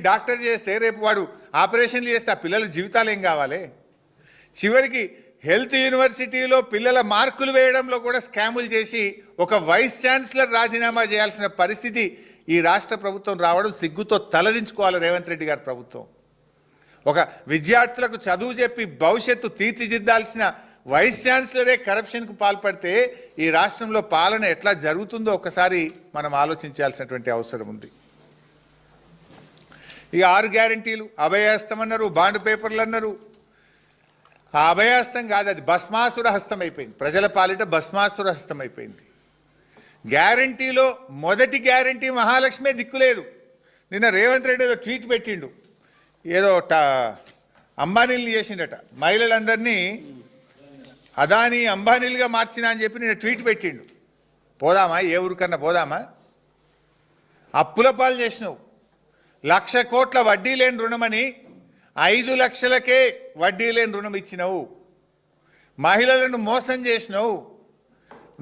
Doctor చేస్తే రేపు వాడు ఆపరేషన్లు చేస్తే ఆ పిల్లల జీవితాలు ఏం కావాలి? చివరికి హెల్త్ యూనివర్సిటీలో పిల్లల మార్కులు వేయడంలో కూడా స్కాములు చేసి ఒక వైస్ ఛాన్సలర్ రాజీనామా చేయాల్సిన పరిస్థితి ఈ రాష్ట్ర ప్రభుత్వం రావడం సిగ్గుతో తలదించుకోవాలి. రేవంత్ రెడ్డి గారి ప్రభుత్వం ఒక విద్యార్థులకు చదువు చెప్పి భవిష్యత్తు తీర్చిదిద్దాల్సిన వైస్ ఛాన్సలరే కరప్షన్కు పాల్పడితే ఈ రాష్ట్రంలో పాలన ఎట్లా జరుగుతుందో ఒకసారి మనం ఆలోచించాల్సినటువంటి అవసరం ఉంది. ఇక 6 గ్యారంటీలు అభయహస్తం అన్నారు, బాండ్ పేపర్లు అన్నారు. ఆ అభయహస్తం కాదు, అది భస్మాసుర హస్తం అయిపోయింది. ప్రజల పాలిట భస్మాసుర హస్తం అయిపోయింది. గ్యారంటీలో మొదటి గ్యారంటీ మహాలక్ష్మే దిక్కులేదు. నిన్న రేవంత్ రెడ్డి ఏదో ట్వీట్ పెట్టిండు, ఏదో అంబానీలు చేసిండట, మహిళలందరినీ అదానీ అంబానీలుగా మార్చినా అని చెప్పి నిన్న ట్వీట్ పెట్టిండు. పోదామా? ఏ ఊరికన్నా పోదామా? అప్పుల పాలు చేసినావు. 1,00,000 కోట్ల వడ్డీ లేని రుణమని 5 లక్షలకే వడ్డీ లేని రుణం ఇచ్చినావు. మహిళలను మోసం చేసినావు.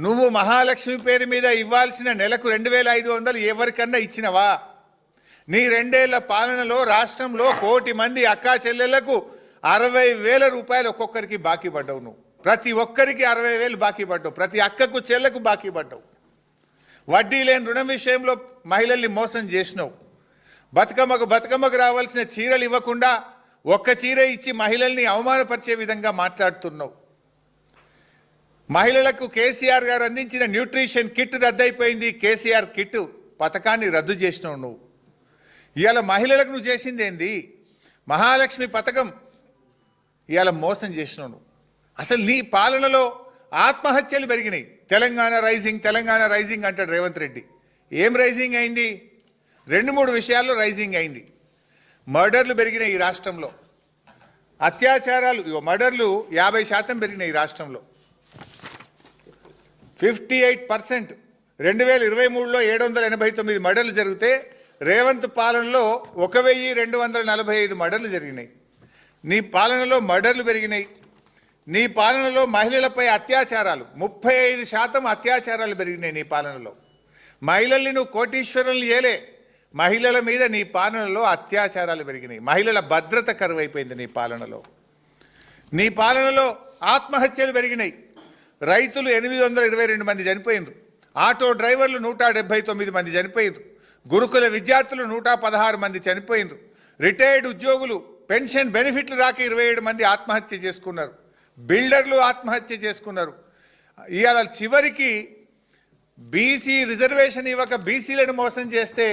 నువ్వు మహాలక్ష్మి పేరు మీద ఇవ్వాల్సిన నెలకు 2,500 ఎవరికన్నా ఇచ్చినవా? నీ 2 ఏళ్ల పాలనలో రాష్ట్రంలో 1 కోటి మంది అక్కా చెల్లెళ్లకు 60,000 రూపాయలు ఒక్కొక్కరికి బాకీ పడ్డావు. నువ్వు ప్రతి ఒక్కరికి 60,000 బాకీ పడ్డావు. ప్రతి అక్కకు చెల్లెకు బాకీ పడ్డావు. వడ్డీ లేని రుణం విషయంలో మహిళల్ని మోసం చేసినావు. బతుకమ్మకు రావాల్సిన చీరలు ఇవ్వకుండా ఒక్క చీర ఇచ్చి మహిళల్ని అవమానపరిచే విధంగా మాట్లాడుతున్నావు. మహిళలకు కేసీఆర్ గారు అందించిన న్యూట్రిషన్ కిట్ రద్దయిపోయింది. కేసీఆర్ కిట్ పథకాన్ని రద్దు చేసినావు. నువ్వు ఇవాళ మహిళలకు నువ్వు చేసింది ఏంది? మహాలక్ష్మి పథకం ఇవాళ మోసం చేసినావు నువ్వు. అసలు నీ పాలనలో ఆత్మహత్యలు పెరిగినాయి. తెలంగాణ రైజింగ్ అంటాడు రేవంత్ రెడ్డి. ఏం రైజింగ్ అయింది? 2-3 విషయాల్లో రైజింగ్ అయింది. మర్డర్లు పెరిగినాయి ఈ రాష్ట్రంలో. అత్యాచారాలు, మర్డర్లు 50% పెరిగినాయి ఈ రాష్ట్రంలో. 58%. 2023లో 789 మర్డర్లు జరిగితే రేవంత్ పాలనలో 1,245 మర్డర్లు జరిగినాయి. నీ పాలనలో మర్డర్లు పెరిగినాయి. నీ పాలనలో మహిళలపై అత్యాచారాలు 35% అత్యాచారాలు పెరిగినాయి నీ పాలనలో. మహిళల్ని నువ్వు కోటీశ్వరుల్ని ఏలే, మహిళల మీద నీ పాలనలో అత్యాచారాలు పెరిగినాయి. మహిళల భద్రత కరువైపోయింది నీ పాలనలో. నీ పాలనలో ఆత్మహత్యలు పెరిగినాయి. రైతులు 822 మంది చనిపోయినరు. ఆటో డ్రైవర్లు 179 మంది చనిపోయినరు. గురుకుల విద్యార్థులు 116 మంది చనిపోయినరు. రిటైర్డ్ ఉద్యోగులు పెన్షన్ బెనిఫిట్లు రాక 27 మంది ఆత్మహత్య చేసుకున్నారు. బిల్డర్లు ఆత్మహత్య చేసుకున్నారు. ఇవాళ చివరికి బీసీ రిజర్వేషన్ ఇవ్వక బీసీలను మోసం చేస్తే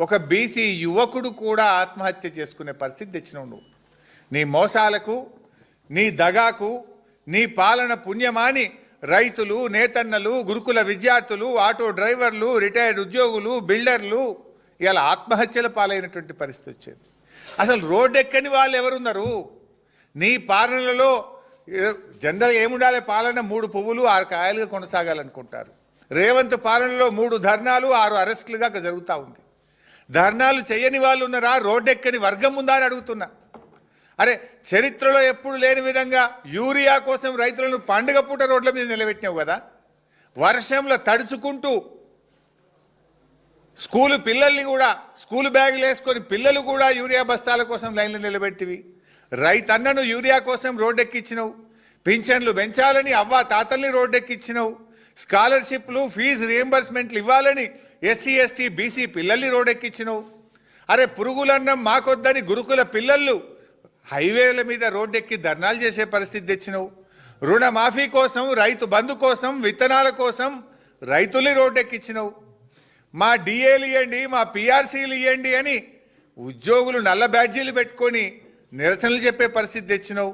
ఒక బీసీ యువకుడు కూడా ఆత్మహత్య చేసుకునే పరిస్థితి తెచ్చినావు నువ్వు. నీ మోసాలకు, నీ దగాకు, నీ పాలన పుణ్యమాని రైతులు, నేతన్నలు, గురుకుల విద్యార్థులు, ఆటో డ్రైవర్లు, రిటైర్డ్ ఉద్యోగులు, బిల్డర్లు ఇలా ఆత్మహత్యల పాలైనటువంటి పరిస్థితి వచ్చేది. అసలు రోడ్డెక్కని వాళ్ళు ఎవరున్నారు? నీ పాలనలో జనరల్ ఏముండాలి? పాలన 3 పువ్వులు 6 కాయలుగా కొనసాగాలనుకుంటారు. రేవంత్ పాలనలో 3 ధర్నాలు 6 అరెస్టులుగా జరుగుతూ ఉంది. ధర్నాలు చేయని వాళ్ళు ఉన్నారా? రోడ్డెక్కని వర్గం ఉందా అని అడుగుతున్నా. అరే, చరిత్రలో ఎప్పుడు లేని విధంగా యూరియా కోసం రైతులను పండుగ పూట రోడ్ల మీద నిలబెట్టినావు కదా. వర్షంలో తడుచుకుంటూ పిల్లల్ని కూడా స్కూల్ బ్యాగులు వేసుకొని పిల్లలు కూడా యూరియా బస్తాల కోసం లైన్లు నిలబెట్టివి. రైతన్నను యూరియా కోసం రోడ్డెక్కిచ్చినావు. పింఛన్లు పెంచాలని అవ్వ తాతల్ని రోడ్డెక్కిచ్చినావు. స్కాలర్షిప్లు, ఫీజు రియంబర్స్మెంట్లు ఇవ్వాలని ఎస్సీ ఎస్టీ బీసీ పిల్లల్ని రోడ్డెక్కిచ్చినావు. అరే, పురుగులన్నం మాకొద్దని గురుకుల పిల్లలు హైవేల మీద రోడ్డెక్కి ధర్నాలు చేసే పరిస్థితి తెచ్చినావు. రుణమాఫీ కోసం, రైతు బంధు కోసం, విత్తనాల కోసం రైతుల్ని రోడ్డెక్కిచ్చినావు. మా డిఏలు ఇవ్వండి, మా పిఆర్సీలు ఇవ్వండి అని ఉద్యోగులు నల్ల బ్యాడ్జీలు పెట్టుకొని నిరసనలు చెప్పే పరిస్థితి తెచ్చినావు.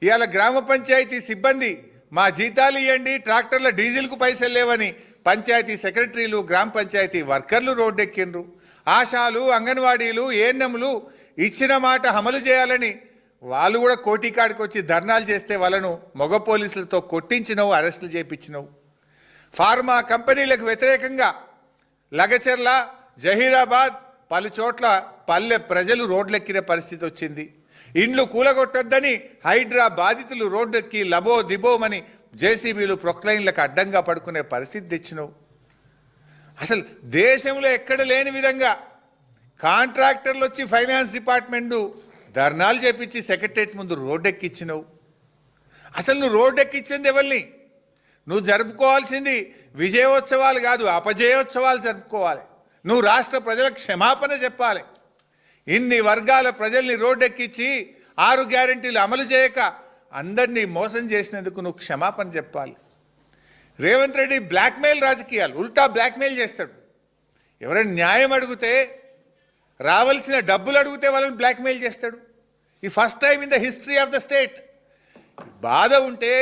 ఇవాళ గ్రామ పంచాయతీ సిబ్బంది మా జీతాలు ఇవ్వండి, ట్రాక్టర్ల డీజిల్కు పైసలు లేవని పంచాయతీ సెక్రటరీలు, గ్రామ పంచాయతీ వర్కర్లు రోడ్డెక్కిండ్రు. ఆశాలు, అంగన్వాడీలు, ఏఎన్ఎంలు ఇచ్చిన మాట అమలు చేయాలని వాళ్ళు కూడా కోటికాడికి వచ్చి ధర్నాలు చేస్తే వాళ్ళను మగ పోలీసులతో కొట్టించినవు, అరెస్టులు చేయించినవు. ఫార్మా కంపెనీలకు వ్యతిరేకంగా లగచర్ల, జహీరాబాద్ పలు చోట్ల పల్లె ప్రజలు రోడ్లెక్కిన పరిస్థితి వచ్చింది. ఇండ్లు కూలగొట్టొద్దని హైడ్రా బాధితులు రోడ్డెక్కి లబో దిబోమని జేసీబీలు ప్రొక్లైన్లకు అడ్డంగా పడుకునే పరిస్థితి తెచ్చినావు. అసలు దేశంలో ఎక్కడ లేని విధంగా కాంట్రాక్టర్లు వచ్చి ఫైనాన్స్ డిపార్ట్మెంట్ ధర్నాలు చేపించి సెక్రటరేట్ ముందు రోడ్డెక్కిచ్చినావు. అసలు నువ్వు రోడ్డెక్కిచ్చింది ఎవరిని? నువ్వు జరుపుకోవాల్సింది విజయోత్సవాలు కాదు, అపజయోత్సవాలు జరుపుకోవాలి. నువ్వు రాష్ట్ర ప్రజలకు క్షమాపణ చెప్పాలి. ఇన్ని వర్గాల ప్రజల్ని రోడ్డెక్కించి 6 గ్యారెంటీలు అమలు చేయక అందరినీ మోసం చేసినందుకు నువ్వు క్షమాపణ చెప్పాలి. రేవంత్ రెడ్డి బ్లాక్మెయిల్ రాజకీయాలు, ఉల్టా బ్లాక్మెయిల్ చేస్తాడు. ఎవరైనా న్యాయం అడిగితే, రావాల్సిన డబ్బులు అడిగితే వాళ్ళని బ్లాక్మెయిల్ చేస్తాడు. ఈ first time in the history of the state. బాధ ఉంటే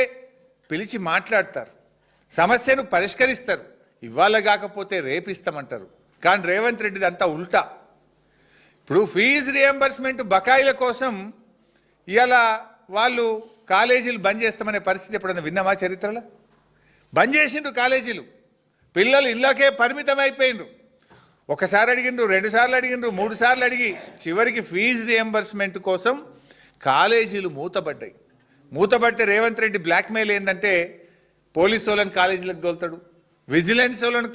పిలిచి మాట్లాడతారు, సమస్యను పరిష్కరిస్తారు. ఇవాళ కాకపోతే రేపిస్తామంటారు. కానీ రేవంత్ రెడ్డిది అంతా ఉల్టా. ఇప్పుడు ఫీజు రియంబర్స్మెంట్ బకాయిల కోసం ఇవాళ వాళ్ళు కాలేజీలు బంద్ చేస్తామనే పరిస్థితి ఎప్పుడన్నా విన్నామా చరిత్రలో? బంద్ చేసిండ్రు కాలేజీలు. పిల్లలు ఇళ్ళకే పరిమితం అయిపోయినరు. ఒకసారి అడిగినరు, 2 సార్లు అడిగినరు, 3 సార్లు అడిగి చివరికి ఫీజు రియంబర్స్మెంట్ కోసం కాలేజీలు మూతపడ్డాయి. మూతపడితే రేవంత్ రెడ్డి బ్లాక్మెయిల్ ఏంటంటే పోలీసు వాళ్ళని కాలేజీలకు దోలుతాడు, విజిలెన్స్ వాళ్ళని